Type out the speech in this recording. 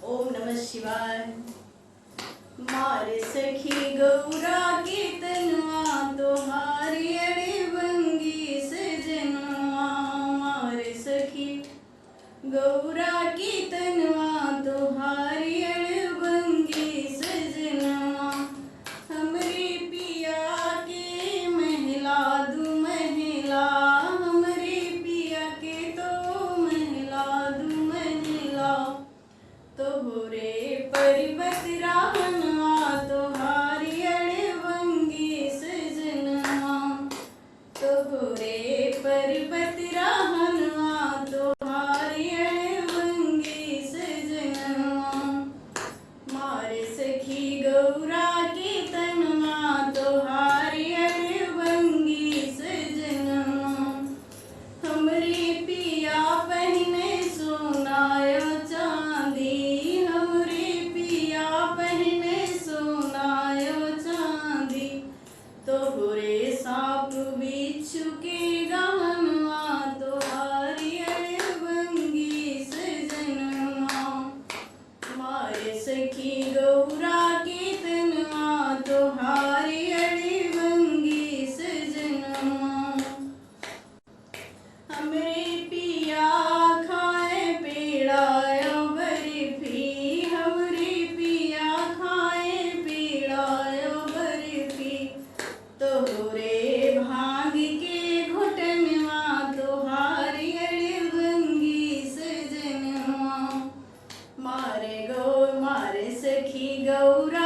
ओम नमः शिवाय। मारे सखी गौरा के तनुआ तोहारी अड़े बंगी सजनुआ। मारे सखी गौरा की तनुआ तोहारी अड़े बंगी सजनुआ। हमरे पिया के महिला दू महिला, हमरे पिया के तो महिला दू महिला। तोहरे पर्वत राहनवा तोहारी अड़बंगी सजनवा। तोहरे पर्वत राहनवा तोहारी अड़बंगी सजनवा। मारे सखी गौरा के तनवा तोहारी अड़बंगी सजनवा। हमरे पिया पहने सोनायो चांदी, हमरे पिया पहने सोनायो चांदी। तोहरे सांप बिच्छू के गहनवा तोहारी अड़बंगी सजनवा। मारे सखी गौरा के तनवा तोहारी अड़बंगी सजनवा। हमरे पिया खाए पेड़ायो बर्फी, हमरे पिया खाए पेड़ायो बर्फी। तोहरे भांग के घुटनवा तोहारी अड़बंगी सजनवा। मारे सखी गौरा